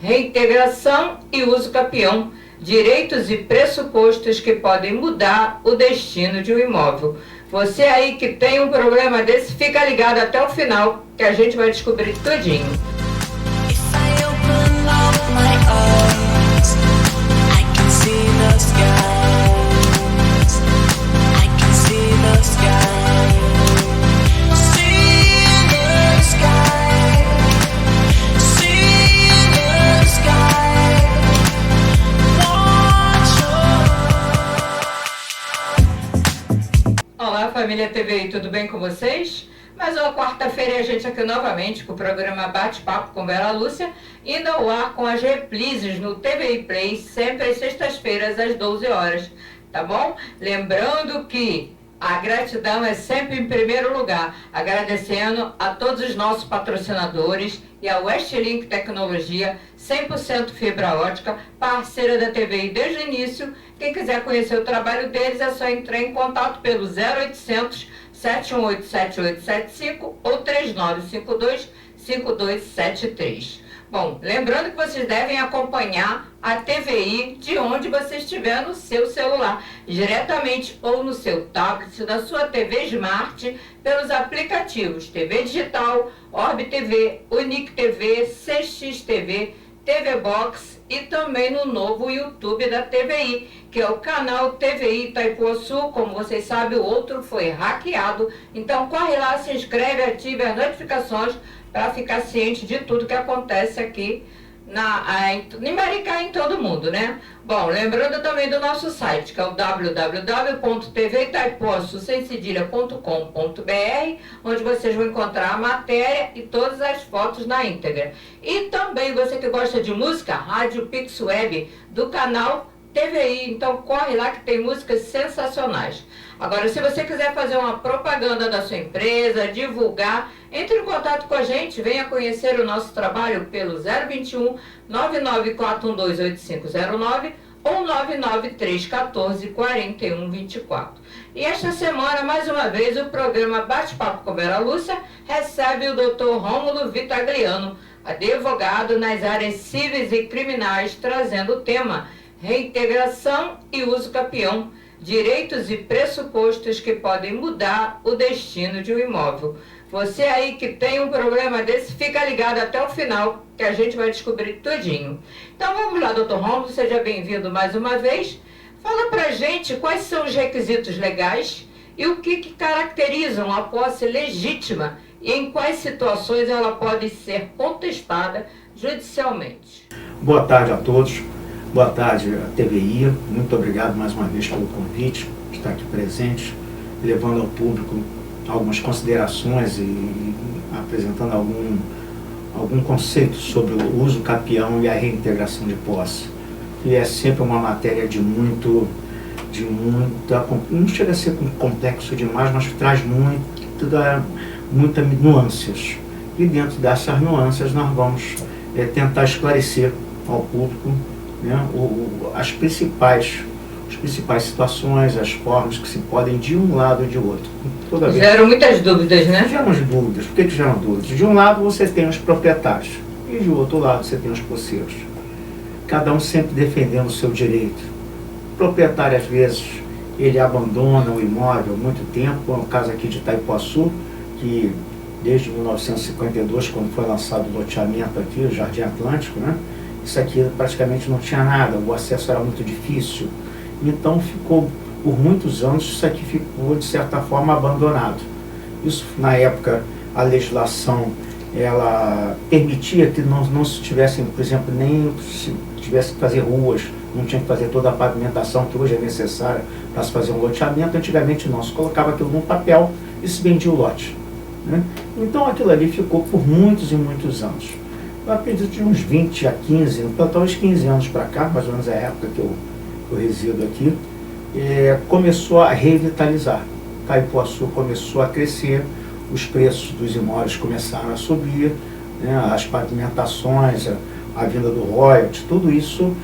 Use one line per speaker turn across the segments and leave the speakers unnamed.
reintegração e uso capião, direitos e pressupostos que podem mudar o destino de um imóvel. Você aí que tem um problema desse, fica ligado até o final, que a gente vai descobrir tudinho. Olá, família TVI, tudo bem com vocês? Mais uma quarta-feira e a gente aqui novamente com o programa Bate-Papo com Vera Lúcia, indo ao ar com as reprises no TVI Play, sempre às sextas-feiras às 12 horas, tá bom? Lembrando que a gratidão é sempre em primeiro lugar, agradecendo a todos os nossos patrocinadores e a Westlink Tecnologia, 100% fibra ótica, parceira da TVI desde o início. Quem quiser conhecer o trabalho deles é só entrar em contato pelo 0800 718 7875 ou 3952 5273. Bom, lembrando que vocês devem acompanhar a TVI de onde você estiver no seu celular, diretamente ou no seu tablet, na sua TV Smart, pelos aplicativos TV Digital, Orb TV, Unique TV, CX TV, TV Box e também no novo YouTube da TVI, que é o canal TVI Itaipuaçu. Como vocês sabem, o outro foi hackeado, então corre lá, se inscreve, ative as notificações para ficar ciente de tudo que acontece aqui em Maricá e em todo mundo, né? Bom, lembrando também do nosso site, que é o www.tvitaipuaçu.com.br, onde vocês vão encontrar a matéria e todas as fotos na íntegra. E também, você que gosta de música, Rádio Pix Web, do canal TVI, então corre lá que tem músicas sensacionais. Agora, se você quiser fazer uma propaganda da sua empresa, divulgar, entre em contato com a gente, venha conhecer o nosso trabalho pelo 021 994128509 ou 99314 4124. E esta semana, mais uma vez, o programa Bate-Papo com Vera Lúcia recebe o Dr. Rômulo Vitagliano, advogado nas áreas cíveis e criminais, trazendo o tema reintegração e uso capião, direitos e pressupostos que podem mudar o destino de um imóvel. Você aí que tem um problema desse, fica ligado até o final, que a gente vai descobrir tudinho. Então vamos lá, doutor Rômulo, seja bem-vindo mais uma vez. Fala pra gente quais são os requisitos legais e o que caracterizam a posse legítima e em quais situações ela pode ser contestada judicialmente.
Boa tarde a todos. Boa tarde, a TVI. Muito obrigado mais uma vez pelo convite, de estar aqui presente, levando ao público algumas considerações e apresentando algum conceito sobre o uso capião e a reintegração de posse. E é sempre uma matéria de muita, não chega a ser complexo demais, mas traz muitas nuances. E dentro dessas nuances nós vamos tentar esclarecer ao público, né, as principais situações, as formas que se podem de um lado ou de outro.
Geram muitas dúvidas, né?
Geram dúvidas. Por que geram dúvidas? De um lado você tem os proprietários e de outro lado você tem os posseiros. Cada um sempre defendendo o seu direito. O proprietário, às vezes, ele abandona o imóvel há muito tempo. É o caso aqui de Itaipuaçu, que desde 1952, quando foi lançado o loteamento aqui, o Jardim Atlântico, né? Isso aqui praticamente não tinha nada, o acesso era muito difícil. Então ficou, por muitos anos, isso aqui ficou, de certa forma, abandonado. Isso, na época, a legislação, ela permitia que não se tivessem, por exemplo, nem se tivesse que fazer ruas, não tinha que fazer toda a pavimentação que hoje é necessária para se fazer um loteamento. Antigamente não, se colocava aquilo num papel e se vendia o lote, né? Então aquilo ali ficou por muitos e muitos anos. Eu acredito de uns 20 a 15, talvez 15 anos para cá, mais ou menos é a época que eu resido aqui, começou a revitalizar. Itaipuaçu começou a crescer, os preços dos imóveis começaram a subir, né, as pavimentações, a vinda do royalties, tudo isso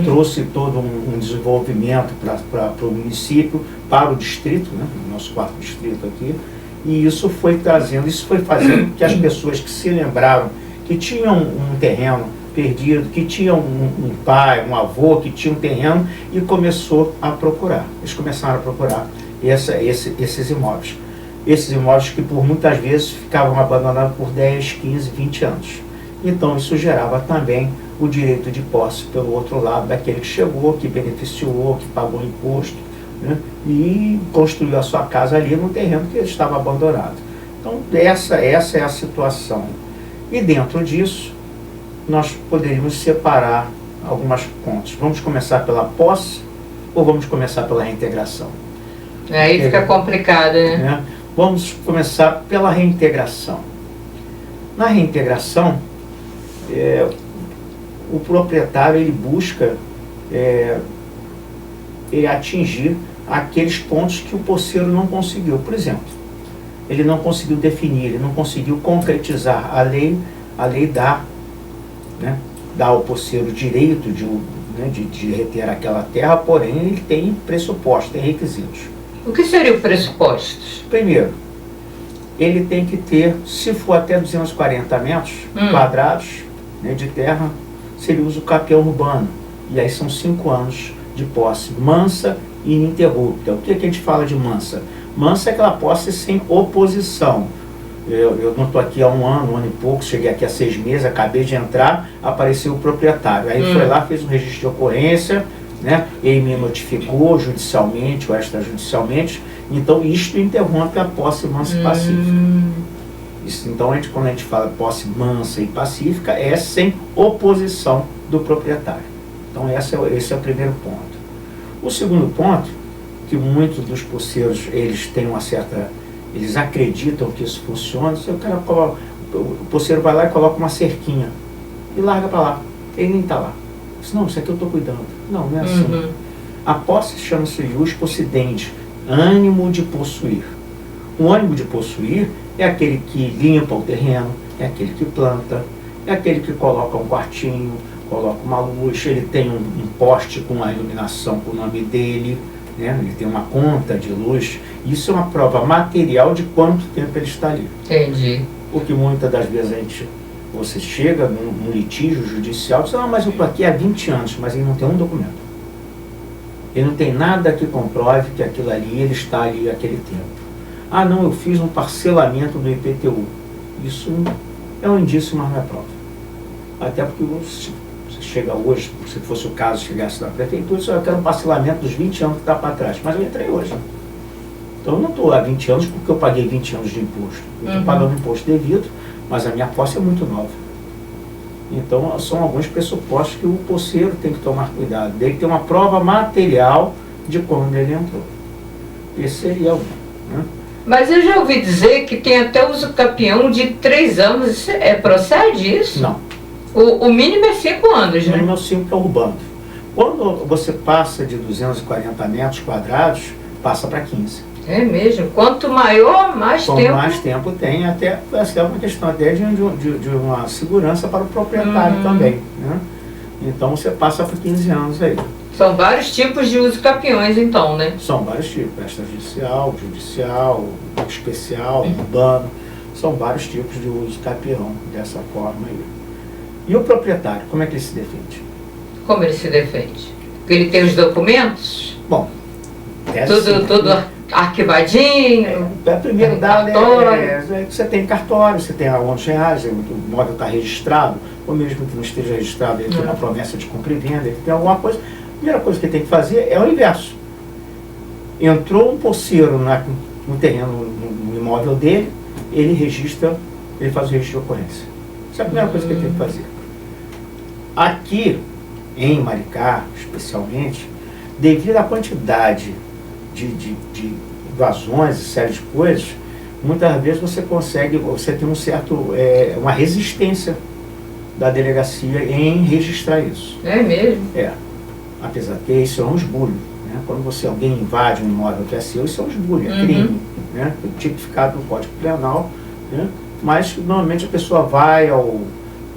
trouxe todo um desenvolvimento para o município, para o distrito, né, o nosso quarto distrito aqui, e isso foi fazendo que as pessoas que se lembraram que tinham um terreno perdido, que tinha um pai, um avô, que tinha um terreno e começou a procurar. Eles começaram a procurar esses imóveis. Esses imóveis que por muitas vezes ficavam abandonados por 10, 15, 20 anos. Então isso gerava também o direito de posse pelo outro lado daquele que chegou, que beneficiou, que pagou imposto, né, e construiu a sua casa ali no terreno que estava abandonado. Então essa é a situação. E dentro disso, nós poderíamos separar algumas pontos. Vamos começar pela posse ou vamos começar pela reintegração?
Aí fica complicado, né?
Vamos começar pela reintegração. Na reintegração, o proprietário ele busca atingir aqueles pontos que o posseiro não conseguiu. Por exemplo, ele não conseguiu definir, ele não conseguiu concretizar. A lei dá, né, dá ao posseiro o direito de reter aquela terra, porém ele tem pressupostos, tem requisitos.
O que seriam pressupostos?
Primeiro, ele tem que ter, se for até 240 metros quadrados, né, de terra, seria uso capião urbano. E aí são 5 anos de posse mansa e ininterrupta. O que a gente fala de mansa? Mansa é aquela posse sem oposição. Eu não estou aqui há um ano e pouco, cheguei aqui há 6 meses, acabei de entrar, apareceu o proprietário. Aí foi lá, fez um registro de ocorrência, né? Ele me notificou judicialmente ou extrajudicialmente. Então isto interrompe a posse mansa e pacífica. Isso, então quando a gente fala posse mansa e pacífica, é sem oposição do proprietário. Então esse é o primeiro ponto. O segundo ponto, que muitos dos posseiros eles têm eles acreditam que isso funciona. Se o posseiro vai lá e coloca uma cerquinha e larga para lá, ele nem está lá. Diz, não, isso aqui eu estou cuidando. Não é assim. A posse chama-se ius possidente, ânimo de possuir. O ânimo de possuir é aquele que limpa o terreno, é aquele que planta, é aquele que coloca um quartinho, coloca uma luz, ele tem um poste com a iluminação com o nome dele, né? Ele tem uma conta de luz. Isso é uma prova material de quanto tempo ele está ali.
Entendi.
Porque muitas das vezes você chega num litígio judicial e diz, mas eu estou aqui há 20 anos, mas ele não tem um documento. Ele não tem nada que comprove que aquilo ali, ele está ali há aquele tempo. Ah, não, eu fiz um parcelamento do IPTU. Isso é um indício, mas não é prova. Até porque você chega hoje, se fosse o caso, chegasse na prefeitura, eu quero um parcelamento dos 20 anos que está para trás. Mas eu entrei hoje. Então eu não estou há 20 anos porque eu paguei 20 anos de imposto. Eu estou pagando imposto devido, mas a minha posse é muito nova. Então são alguns pressupostos que o posseiro tem que tomar cuidado. Dele ter uma prova material de quando ele entrou. Esse seria um, né?
Mas eu já ouvi dizer que tem até uso capião de 3 anos. Procede isso?
Não.
O mínimo é 5 anos, né?
O mínimo é 5 que é urbano. Quando você passa de 240 metros quadrados, passa para 15.
É mesmo? Quanto maior, mais tempo.
Quanto mais tempo tem, até é uma questão até de uma segurança para o proprietário também, né? Então você passa por 15 anos aí.
São vários tipos de uso capiões, então, né?
São vários tipos, extrajudicial, judicial, especial, urbano. São vários tipos de uso capião dessa forma aí. E o proprietário, como é que ele se defende?
Como ele se defende? Porque ele tem os documentos?
Bom,
tudo arquivadinho.
Primeiro dado você tem cartório, você tem aonde reais, o imóvel está registrado, ou mesmo que não esteja registrado, ele tem uma promessa de compra e venda, ele tem alguma coisa. A primeira coisa que ele tem que fazer é o inverso. Entrou um posseiro no terreno, no imóvel dele, ele faz o registro de ocorrência. Essa é a primeira coisa que ele tem que fazer. Aqui, em Maricá, especialmente, devido à quantidade de invasões e série de coisas, muitas vezes você tem uma resistência da delegacia em registrar isso.
É mesmo?
É. Apesar que isso é um esbulho, né? Quando alguém invade um imóvel que é seu, isso é um esbulho, é crime, né? Tipificado no Código Penal, né? Mas normalmente a pessoa vai o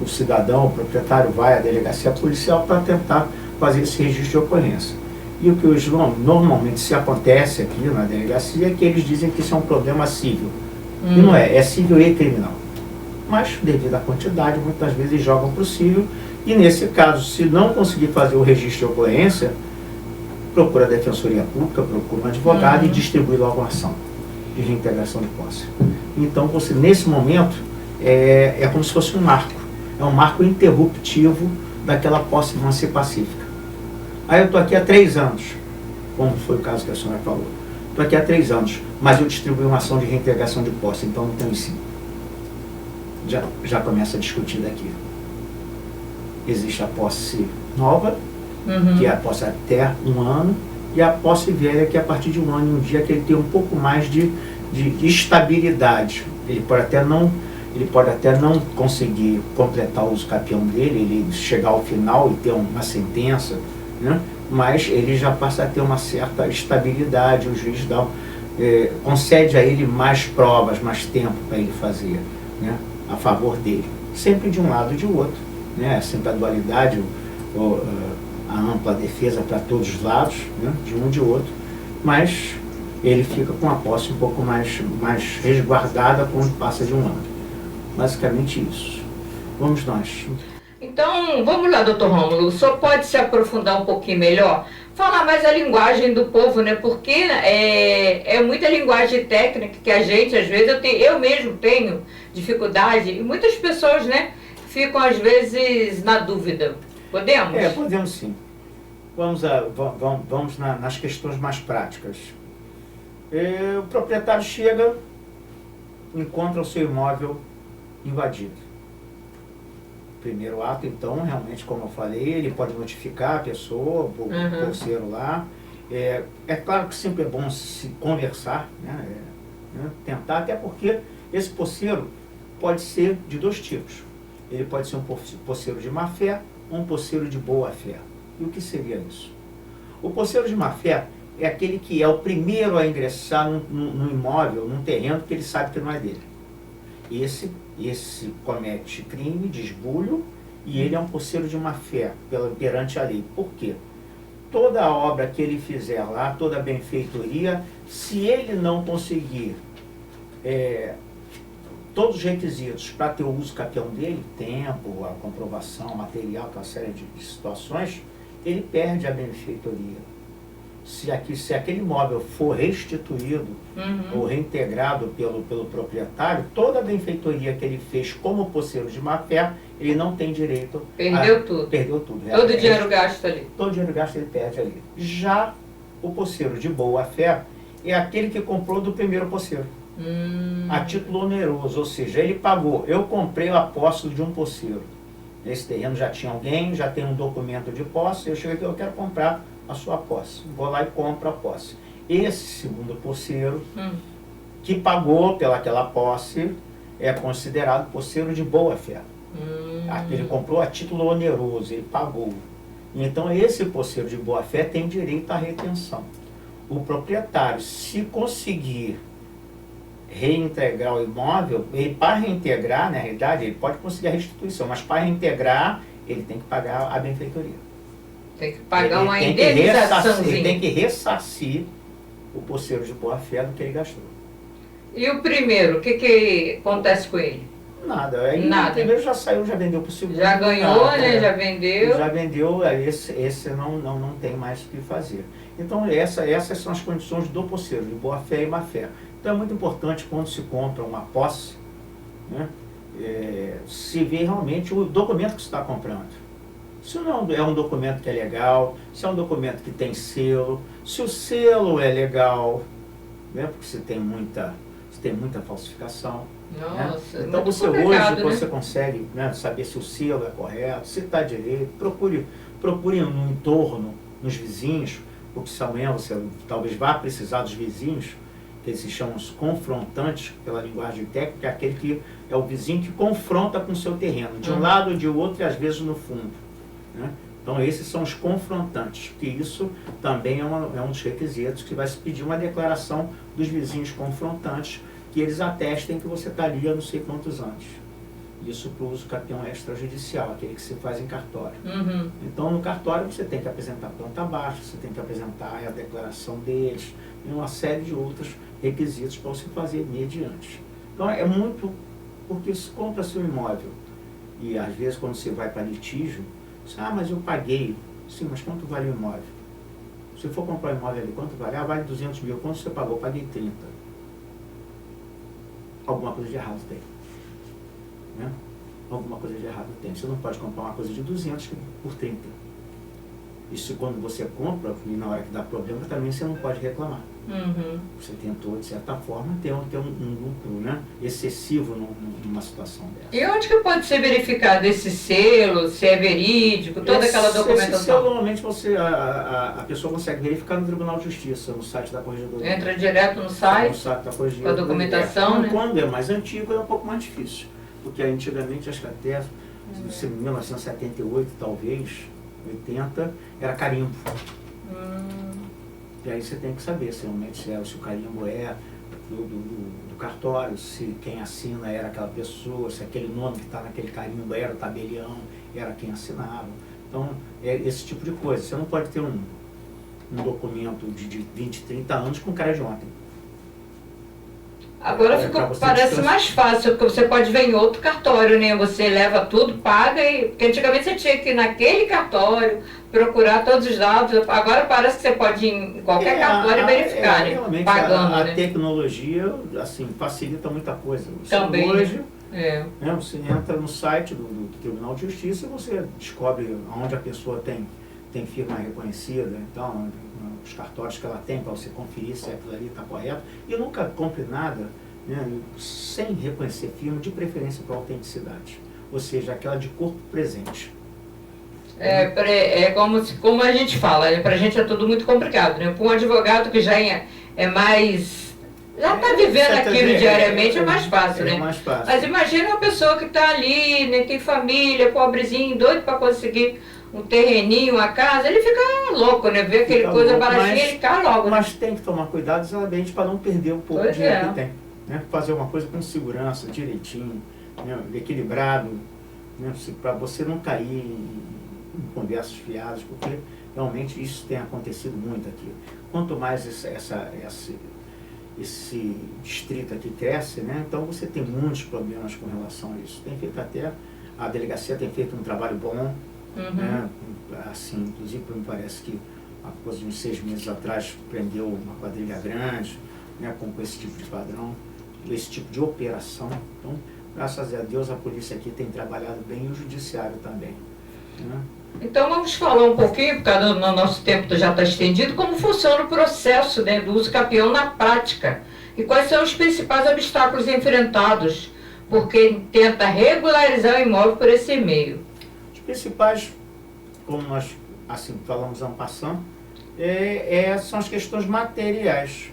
cidadão, o proprietário vai à delegacia policial para tentar fazer esse registro de ocorrência. E o que hoje normalmente se acontece aqui na delegacia é que eles dizem que isso é um problema civil. E não é civil e criminal. Mas devido à quantidade, muitas vezes jogam para o civil E nesse caso, se não conseguir fazer o registro de ocorrência, procura a Defensoria Pública, procura um advogado e distribui logo a ação de reintegração de posse. Então, você, nesse momento, é como se fosse um marco. É um marco interruptivo daquela posse de ser pacífica. Aí eu estou aqui há 3 anos, como foi o caso que a senhora falou. Estou aqui há 3 anos, mas eu distribuí uma ação de reintegração de posse, então não tenho sim. Já começa a discutir daqui. Existe a posse nova, que é a posse até 1 ano, e a posse velha, que é a partir de 1 ano e 1 dia, que ele tem um pouco mais de estabilidade. Ele pode até não conseguir completar o uso capião dele, ele chegar ao final e ter uma sentença, né? Mas ele já passa a ter uma certa estabilidade, o juiz concede a ele mais provas, mais tempo para ele fazer, né, a favor dele. Sempre de um lado e de outro, né? Sempre a dualidade, a ampla defesa para todos os lados, né? De um e de outro, mas ele fica com a posse um pouco mais resguardada quando passa de 1 ano. Basicamente isso. Vamos nós.
Então, vamos lá, doutor Rômulo, o senhor pode se aprofundar um pouquinho melhor? Falar mais a linguagem do povo, né? Porque é muita linguagem técnica que a gente, às vezes, eu mesmo tenho dificuldade, e muitas pessoas, né, ficam, às vezes, na dúvida. Podemos?
Podemos sim. Vamos nas questões mais práticas. O proprietário chega, encontra o seu imóvel invadido. Primeiro ato, então, realmente, como eu falei, ele pode notificar a pessoa, o porceiro lá. É claro que sempre é bom se conversar, né? Tentar, até porque esse porceiro pode ser de 2 tipos. Ele pode ser um porceiro de má fé ou um porceiro de boa fé. E o que seria isso? O porceiro de má fé é aquele que é o primeiro a ingressar num imóvel, num terreno que ele sabe que não é dele. Esse comete crime de esbulho e ele é um porceiro de má fé perante a lei. Por quê? Toda a obra que ele fizer lá, toda a benfeitoria, se ele não conseguir todos os requisitos para ter o uso capião dele, tempo, a comprovação, material, aquela série de situações, ele perde a benfeitoria. Se aquele imóvel for restituído ou reintegrado pelo proprietário, toda a benfeitoria que ele fez como porceiro de má fé, ele não tem direito.
Perdeu tudo.
Perdeu tudo.
Todo o dinheiro gasto ali.
Todo o dinheiro gasto ele perde ali. Já o porceiro de boa fé é aquele que comprou do primeiro porceiro. A título oneroso, ou seja, ele pagou. Eu comprei a posse de um porceiro. Esse terreno já tinha alguém, já tem um documento de posse, eu chego aqui, eu quero comprar a sua posse. Vou lá e compro a posse. Esse segundo porceiro, que pagou pelaquela posse, é considerado porceiro de boa fé. Ele comprou a título oneroso, ele pagou. Então esse porceiro de boa fé tem direito à retenção. O proprietário, se conseguir reintegrar o imóvel, ele para reintegrar, na realidade, ele pode conseguir a restituição, mas para reintegrar, ele tem que pagar a benfeitoria.
Tem que pagar uma indenização.
Ele tem que ressarcir o porceiro de boa fé do que ele gastou.
E o primeiro, o que acontece com ele?
Nada. Aí o primeiro já saiu, já vendeu para o segundo.
Já ganhou, né? Já vendeu.
Já vendeu, esse não tem mais o que fazer. Então essas são as condições do porceiro, de boa fé e má fé. Então é muito importante quando se compra uma posse, né, se ver realmente o documento que você está comprando. Se não é um documento que é legal, se é um documento que tem selo, se o selo é legal, né, porque você tem muita falsificação.
Nossa,
né? Então
você
você consegue, né, saber se o selo é correto, se está direito, procure no entorno, nos vizinhos, porque se amanhã você talvez vá precisar dos vizinhos, que eles se chamam os confrontantes, pela linguagem técnica, é aquele que é o vizinho que confronta com o seu terreno, de um lado ou de outro e às vezes no fundo. Né? Então esses são os confrontantes, que isso também é um dos requisitos, que vai se pedir uma declaração dos vizinhos confrontantes, que eles atestem que você está ali há não sei quantos anos. Isso para o uso capião extrajudicial, aquele que se faz em cartório. Então no cartório você tem que apresentar planta baixa, você tem que apresentar a declaração deles, e uma série de outros requisitos para você fazer mediante. Então é muito, porque se compra seu imóvel E às vezes quando você vai para litígio, você, mas eu paguei. Sim, mas quanto vale o imóvel? Se for comprar um imóvel ali, quanto vale? Vale 200 mil. Quanto você pagou? Paguei 30. Alguma coisa de errado tem. Né? Alguma coisa de errado tem. Você não pode comprar uma coisa de 200 por 30. Isso quando você compra, e na hora que dá problema, também você não pode reclamar. Você tentou, de certa forma, ter um lucro, né, excessivo numa situação dessa.
E onde que pode ser verificado esse selo, se é verídico, toda aquela documentação?
Esse selo, normalmente, a pessoa consegue verificar no Tribunal de Justiça, no site da Corregedoria.
Entra direto no site
da Corregedoria.
Com a documentação, né?
Quando é mais antigo, é um pouco mais difícil. Porque antigamente, acho que até 1978, talvez, 80, era carimbo. E aí você tem que saber se realmente se o carimbo é do cartório, se quem assina era aquela pessoa, se aquele nome que está naquele carimbo era o tabelião, era quem assinava. Então, é esse tipo de coisa. Você não pode ter um documento de 20, 30 anos com cara de ontem.
Agora parece mais fácil, porque você pode ver em outro cartório, né? Você leva tudo, paga, porque antigamente você tinha que ir naquele cartório, procurar todos os dados. Agora parece que você pode ir em qualquer cartório e verificar, né?
Realmente
pagando,
a
né?
tecnologia, assim, facilita muita coisa.
Também,
hoje,
né,
você entra no site do Tribunal de Justiça e você descobre onde a pessoa tem firma reconhecida, então, os cartórios que ela tem para você conferir se aquilo ali está correto. E nunca compre nada, né, sem reconhecer firma, de preferência para autenticidade, ou seja, aquela de corpo presente.
Como a gente fala, para a gente é tudo muito complicado, né? Para um advogado que já é mais... Já está vivendo aquilo diariamente, é mais fácil, né?
Mais fácil.
Mas imagina uma pessoa que está ali, né, tem família, pobrezinho, doido para conseguir um terreninho, uma casa, ele fica louco, né? Vê aquele coisa baratinha, ele cai logo.
Mas tem que tomar cuidado exatamente para não perder um pouco de dinheiro que tem. Né? Fazer uma coisa com segurança, direitinho, né? Equilibrado, né? Para você não cair em conversas fiadas, porque realmente isso tem acontecido muito aqui. Quanto mais esse distrito aqui cresce, né? Então você tem muitos problemas com relação a isso. Tem feito até, a delegacia tem feito um trabalho bom, né? Assim, inclusive me parece que há coisa de uns 6 meses atrás prendeu uma quadrilha grande, né? Com esse tipo de padrão, esse tipo de operação. Então, graças a Deus, a polícia aqui tem trabalhado bem e o judiciário também, né?
Então vamos falar um pouquinho, porque no nosso tempo já está estendido, como funciona o processo, né, do uso capião na prática e quais são os principais obstáculos enfrentados por quem tenta regularizar o imóvel por esse meio. Os
principais, como nós assim falamos en passant, são as questões materiais.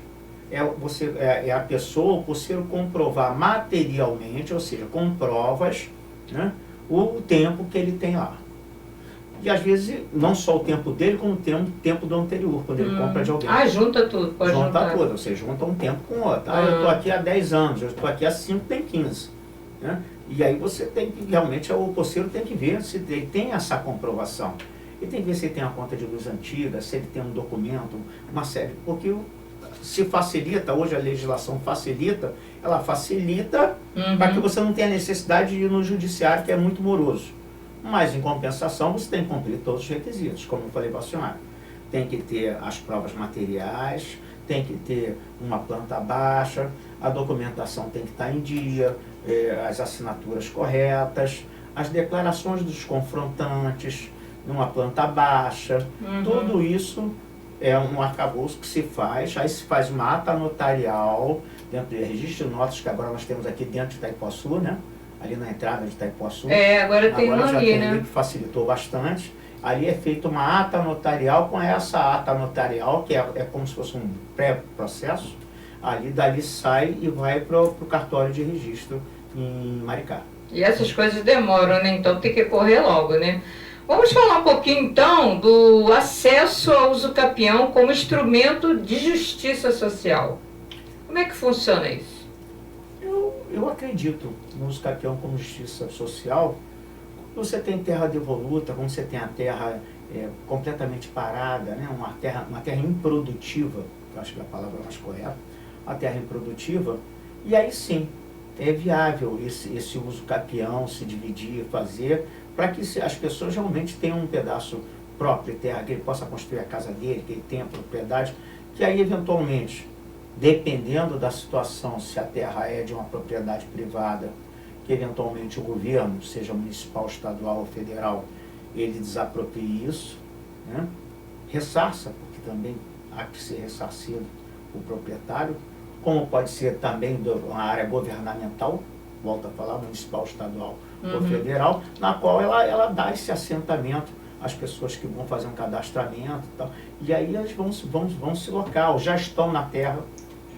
É a pessoa, por ser comprovar materialmente, ou seja, com provas, né, o tempo que ele tem lá. E às vezes, não só o tempo dele, como o tempo do anterior, quando ele compra de alguém.
Junta tudo, pode juntar.
Tudo, ou seja, junta um tempo com o outro. Eu estou aqui há 10 anos, eu estou aqui há 5, tem 15. Né? E aí você tem que, realmente, o posseiro tem que ver se ele tem essa comprovação. Ele tem que ver se ele tem uma conta de luz antiga, se ele tem um documento, uma série, porque se facilita, hoje a legislação facilita, ela facilita para que você não tenha necessidade de ir no judiciário, que é muito moroso. Mas, em compensação, você tem que cumprir todos os requisitos, como eu falei para a senhora. Tem que ter as provas materiais, tem que ter uma planta baixa, a documentação tem que estar em dia, as assinaturas corretas, as declarações dos confrontantes, numa planta baixa. Tudo isso é um arcabouço que se faz, aí se faz uma ata notarial, dentro do registro de notas, que agora nós temos aqui dentro de Itaipuaçu, né? Ali na entrada de Itaipuaçu.
Agora tem um ali, né?
Que facilitou bastante. Ali é feita uma ata notarial, com essa ata notarial, que é como se fosse um pré-processo, dali sai e vai para o cartório de registro em Maricá.
E essas coisas demoram, né? Então tem que correr logo, né? Vamos falar um pouquinho, então, do acesso ao uso capião como instrumento de justiça social. Como é que funciona isso?
Eu acredito no uso capião como justiça social. Quando você tem terra devoluta, quando você tem a terra completamente parada, né? uma terra improdutiva, que eu acho que é a palavra mais correta, uma terra improdutiva, e aí sim, é viável esse uso capião, se dividir, fazer, para que as pessoas realmente tenham um pedaço próprio de terra, que ele possa construir a casa dele, que ele tenha propriedade, que aí eventualmente, dependendo da situação, se a terra é de uma propriedade privada, que eventualmente o governo, seja municipal, estadual ou federal, ele desaproprie isso, né? Ressarça, porque também há que ser ressarcido o proprietário, como pode ser também uma área governamental, volta a falar, municipal, estadual ou federal, na qual ela dá esse assentamento às pessoas que vão fazer um cadastramento e tal. E aí elas vão se locar, já estão na terra,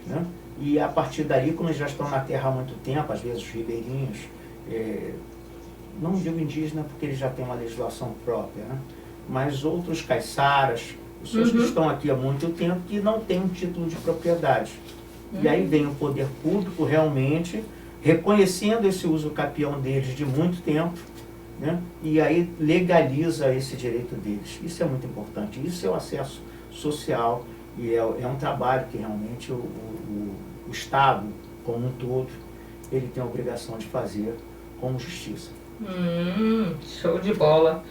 né? E a partir daí, como eles já estão na terra há muito tempo, às vezes os ribeirinhos, não digo indígena porque eles já têm uma legislação própria, né? Mas outros caiçaras, pessoas que estão aqui há muito tempo que não têm um título de propriedade. E aí vem o poder público realmente reconhecendo esse uso capião deles de muito tempo, né? E aí legaliza esse direito deles. Isso é muito importante. Isso é o acesso social e é um trabalho que realmente o Estado, como um todo, ele tem a obrigação de fazer como justiça.
Show de bola.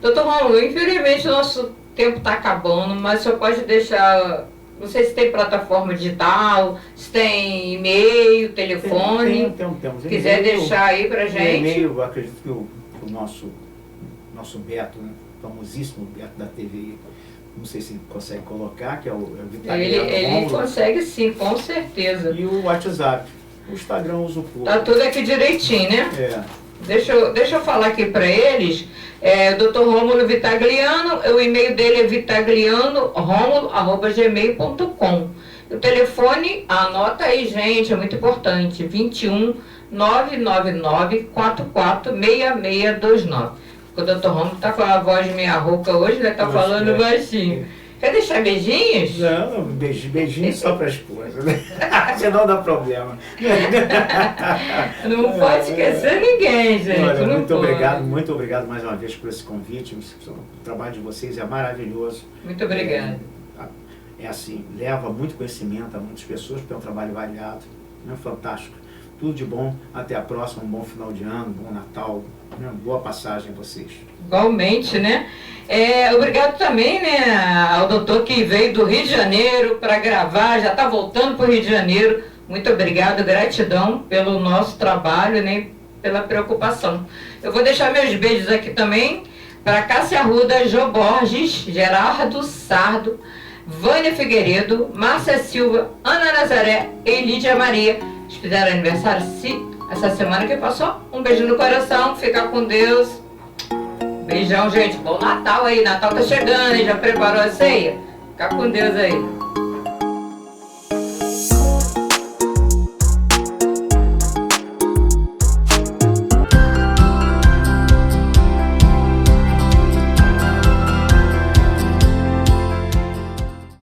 Doutor Rômulo, infelizmente o nosso tempo está acabando, mas o senhor pode deixar, não sei se tem plataforma digital, se tem e-mail, telefone,
temos
quiser
e-mail,
deixar aí pra gente.
E-mail, eu acredito que o nosso Beto, né, famosíssimo Beto da TV, não sei se ele consegue colocar, que é o Vitaliano
Ele
Rômulo.
consegue sim, com certeza.
E o WhatsApp. O Instagram usa o pouco.
Tá tudo aqui direitinho, né?
É.
Deixa eu falar aqui para eles. Dr. Rômulo Vitagliano, o e-mail dele é vitaglianoromulo@gmail.com. O telefone, anota aí, gente, é muito importante, 21 999 44 6629. O Dr. Rômulo tá com a voz meia rouca hoje, né? Tá falando baixinho. Quer deixar beijinhos?
Não, beijinho só para a esposa, né? Senão dá problema.
Não pode esquecer ninguém, gente.
Olha,
não
muito
pode.
muito obrigado mais uma vez por esse convite. O trabalho de vocês é maravilhoso.
Muito obrigada.
É assim, leva muito conhecimento a muitas pessoas, porque é um trabalho variado, né? Fantástico. Tudo de bom, até a próxima, um bom final de ano, um bom Natal, né? Boa passagem a vocês.
Igualmente, né? Obrigado também, né, ao doutor que veio do Rio de Janeiro para gravar, já está voltando para o Rio de Janeiro. Muito obrigado, gratidão pelo nosso trabalho, né, pela preocupação. Eu vou deixar meus beijos aqui também para Cássia Arruda, Jô Borges, Gerardo Sardo, Vânia Figueiredo, Márcia Silva, Ana Nazaré e Lídia Maria. Eles fizeram aniversário essa semana que passou. Um beijo no coração, fica com Deus. Beijão, gente. Bom Natal aí. Natal tá chegando, hein? Já preparou a ceia? Fica com Deus aí.